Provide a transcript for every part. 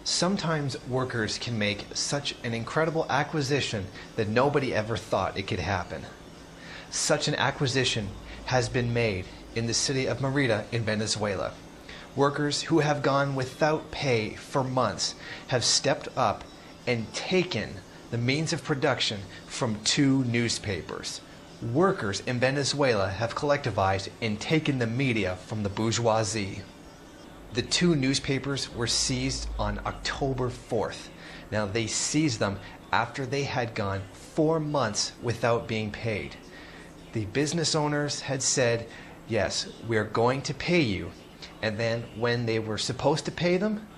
Sometimes workers can make such an incredible acquisition that nobody ever thought it could happen. Such an acquisition has been made in the city of Merida in Venezuela. Workers who have gone without pay for months have stepped up and taken the means of production from two newspapers. Workers in Venezuela have collectivized and taken the media from the bourgeoisie. The two newspapers were seized on October 4th. Now, they seized them after they had gone 4 months without being paid. The business owners had said, yes, we are going to pay you. And then when they were supposed to pay them,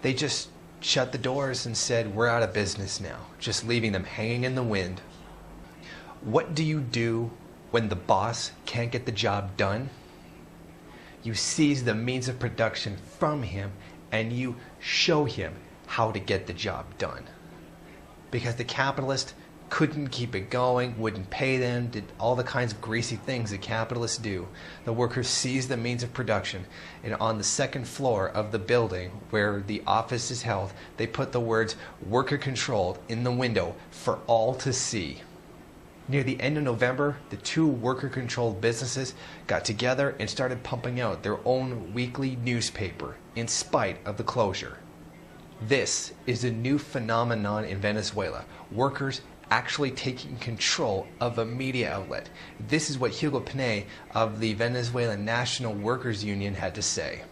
they just shut the doors and said, we're out of business now, just leaving them hanging in the wind. What do you do when the boss can't get the job done? You seize the means of production from him and you show him how to get the job done. Because the capitalist couldn't keep it going, wouldn't pay them, did all the kinds of greasy things that capitalists do. The workers seized the means of production, and on the second floor of the building where the office is held, they put the words "worker controlled" in the window for all to see. Near the end of November, the two worker-controlled businesses got together and started pumping out their own weekly newspaper in spite of the closure. This is a new phenomenon in Venezuela. Workers actually taking control of a media outlet. This is what Hugo Pinay of the Venezuelan National Workers Union had to say.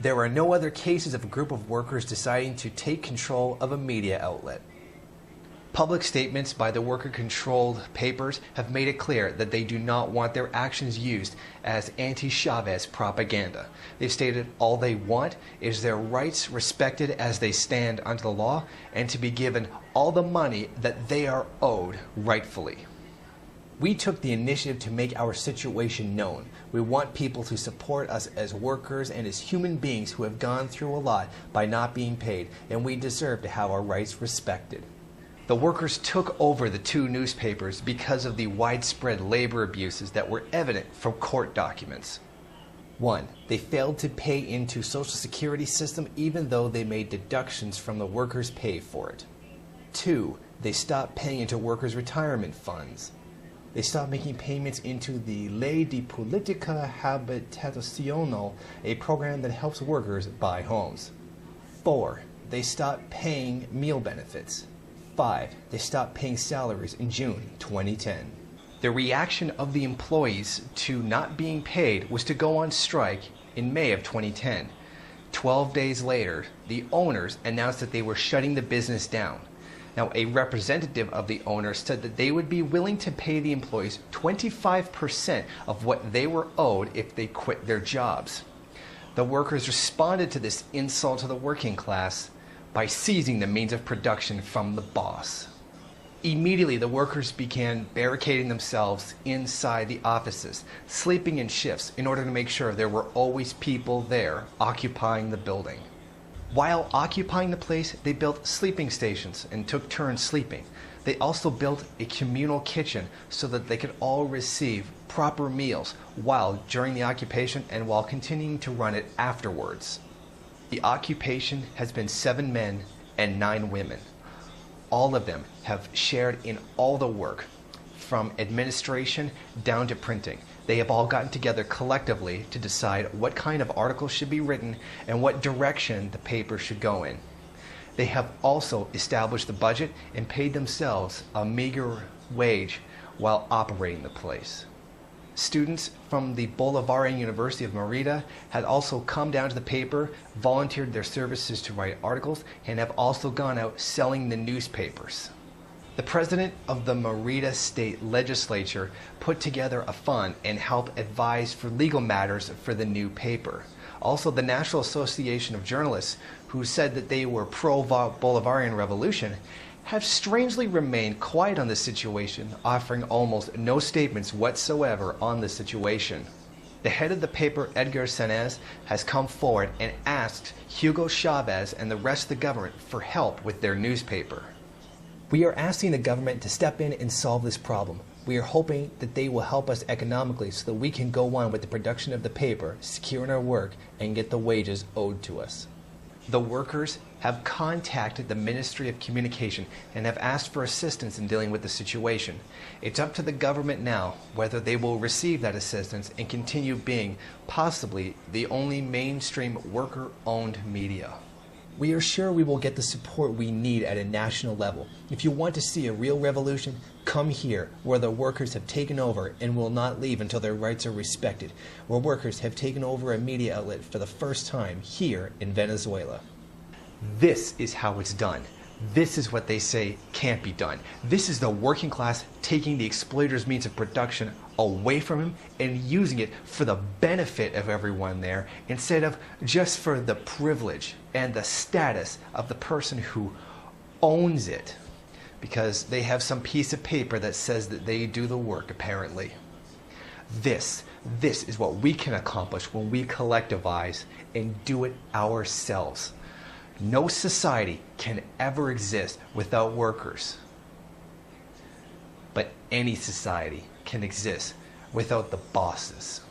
There are no other cases of a group of workers deciding to take control of a media outlet. Public statements by the worker-controlled papers have made it clear that they do not want their actions used as anti-Chavez propaganda. They've stated all they want is their rights respected as they stand under the law and to be given all the money that they are owed rightfully. We took the initiative to make our situation known. We want people to support us as workers and as human beings who have gone through a lot by not being paid, and we deserve to have our rights respected. The workers took over the two newspapers because of the widespread labor abuses that were evident from court documents. 1. They failed to pay into Social Security system even though they made deductions from the workers' pay for it. 2. They stopped paying into workers' retirement funds. They stopped making payments into the Ley de Política Habitacional, a program that helps workers buy homes. 4. They stopped paying meal benefits. 5. They stopped paying salaries in June 2010. The reaction of the employees to not being paid was to go on strike in May of 2010. 12 days later, the owners announced that they were shutting the business down. Now, a representative of the owners said that they would be willing to pay the employees 25% of what they were owed if they quit their jobs. The workers responded to this insult to the working class by seizing the means of production from the boss. Immediately, the workers began barricading themselves inside the offices, sleeping in shifts in order to make sure there were always people there occupying the building. While occupying the place, they built sleeping stations and took turns sleeping. They also built a communal kitchen so that they could all receive proper meals during the occupation and while continuing to run it afterwards. The occupation has been 7 men and 9 women. All of them have shared in all the work, from administration down to printing. They have all gotten together collectively to decide what kind of articles should be written and what direction the paper should go in. They have also established the budget and paid themselves a meager wage while operating the place. Students from the Bolivarian University of Merida had also come down to the paper, volunteered their services to write articles, and have also gone out selling the newspapers. The president of the Merida State Legislature put together a fund and helped advise for legal matters for the new paper. Also, the National Association of Journalists, who said that they were pro-Bolivarian revolution, have strangely remained quiet on the situation, offering almost no statements whatsoever on the situation. The head of the paper, Edgar Sanez, has come forward and asked Hugo Chavez and the rest of the government for help with their newspaper. We are asking the government to step in and solve this problem. We are hoping that they will help us economically so that we can go on with the production of the paper, secure our work, and get the wages owed to us. The workers have contacted the Ministry of Communication and have asked for assistance in dealing with the situation. It's up to the government now whether they will receive that assistance and continue being possibly the only mainstream worker-owned media. We are sure we will get the support we need at a national level. If you want to see a real revolution, come here, where the workers have taken over and will not leave until their rights are respected, where workers have taken over a media outlet for the first time here in Venezuela. This is how it's done. This is what they say can't be done. This is the working class taking the exploiter's means of production away from him and using it for the benefit of everyone there instead of just for the privilege and the status of the person who owns it, because they have some piece of paper that says that they do the work, apparently. This is what we can accomplish when we collectivize and do it ourselves. No society can ever exist without workers. But any society can exist without the bosses.